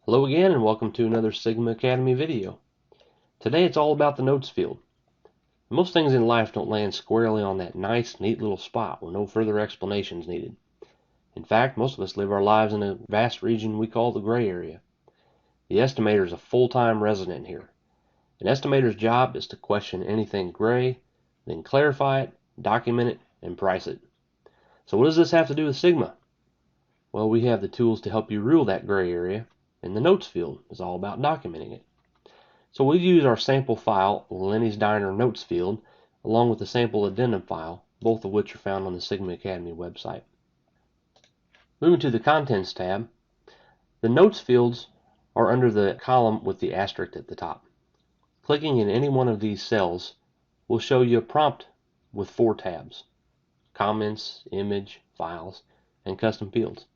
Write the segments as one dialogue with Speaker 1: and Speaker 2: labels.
Speaker 1: Hello again and welcome to another Sigma Academy video. Today it's all about the notes field. Most things in life don't land squarely on that nice, neat little spot where no further explanation is needed. In fact, most of us live our lives in a vast region we call the gray area. The estimator is a full-time resident here. An estimator's job is to question anything gray, then clarify it, document it, and price it. So what does this have to do with Sigma? Well, we have the tools to help you rule that gray area, and the notes field is all about documenting it. So we'll use our sample file, Lenny's Diner Notes field, along with the sample addendum file, both of which are found on the Sigma Academy website. Moving to the Contents tab, the Notes fields are under the column with the asterisk at the top. Clicking in any one of these cells will show you a prompt with 4 tabs: Comments, Image, Files, and Custom Fields.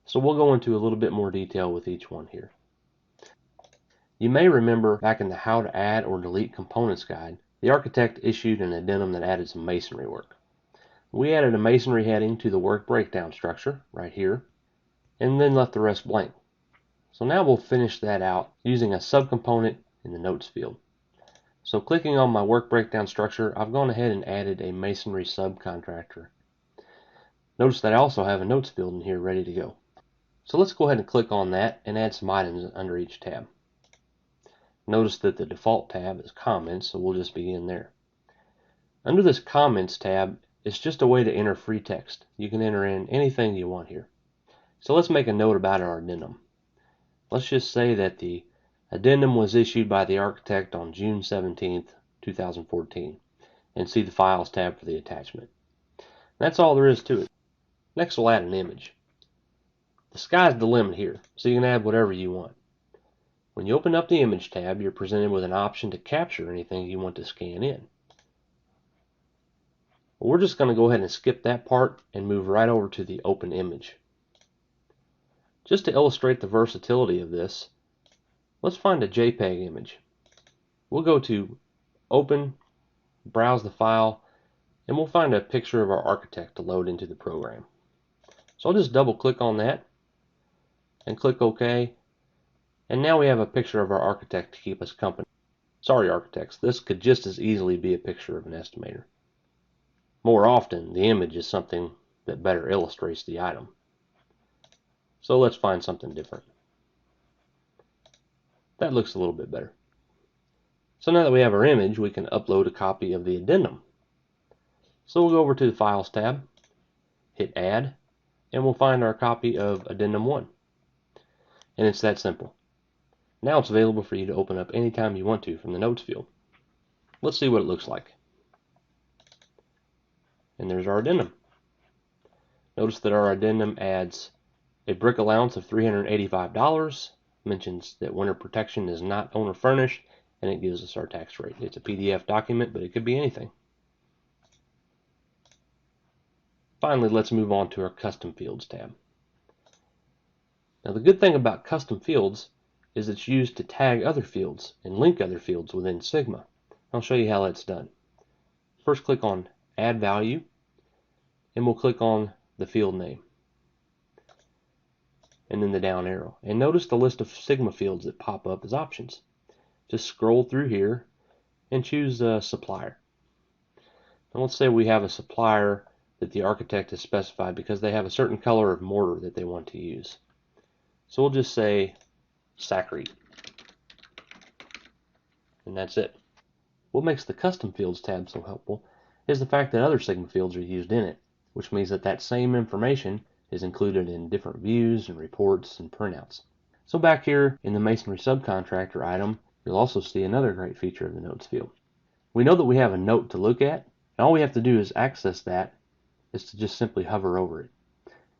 Speaker 1: So we'll go into a little bit more detail with each one here. You may remember back in the How to Add or Delete Components guide, the architect issued an addendum that added some masonry work. We added a masonry heading to the work breakdown structure right here, and then left the rest blank. So now we'll finish that out using a subcomponent in the notes field. So clicking on my work breakdown structure, I've gone ahead and added a masonry subcontractor. Notice that I also have a notes field in here ready to go. So let's go ahead and click on that and add some items under each tab. Notice that the default tab is Comments, so we'll just begin there. Under this Comments tab, it's just a way to enter free text. You can enter in anything you want here. So let's make a note about our addendum. Let's just say that the addendum was issued by the architect on June 17th, 2014, and see the Files tab for the attachment. That's all there is to it. Next we'll add an image. The sky's the limit here, so you can add whatever you want. When you open up the Image tab, you're presented with an option to capture anything you want to scan in. Well, we're just going to go ahead and skip that part and move right over to the Open Image. Just to illustrate the versatility of this, let's find a JPEG image. We'll go to Open, browse the file, and we'll find a picture of our architect to load into the program. So I'll just double click on that and click OK. And now we have a picture of our architect to keep us company. Sorry, architects, this could just as easily be a picture of an estimator. More often, the image is something that better illustrates the item. So let's find something different. That looks a little bit better. So now that we have our image, we can upload a copy of the addendum. So we'll go over to the Files tab, hit Add, and we'll find our copy of Addendum 1. And it's that simple. Now it's available for you to open up anytime you want to from the Notes field. Let's see what it looks like. And there's our addendum. Notice that our addendum adds a brick allowance of $385, mentions that winter protection is not owner furnished, and it gives us our tax rate. It's a PDF document, but it could be anything. Finally, let's move on to our Custom Fields tab. Now the good thing about Custom Fields is it's used to tag other fields and link other fields within Sigma. I'll show you how that's done. First click on Add Value, and we'll click on the field name, and then the down arrow. And notice the list of Sigma fields that pop up as options. Just scroll through here and choose a supplier. And let's say we have a supplier that the architect has specified because they have a certain color of mortar that they want to use. So we'll just say Sakrete, and that's it. What makes the Custom Fields tab so helpful is the fact that other Sigma fields are used in it, which means that that same information is included in different views and reports and printouts. So back here in the Masonry Subcontractor item, you'll also see another great feature of the Notes field. We know that we have a note to look at, and all we have to do is access that is to just simply hover over it.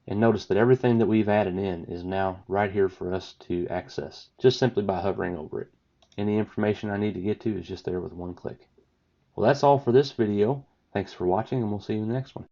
Speaker 1: And notice that everything that we've added in is now right here for us to access, just simply by hovering over it. Any information I need to get to is just there with one click. Well, that's all for this video. Thanks for watching, and we'll see you in the next one.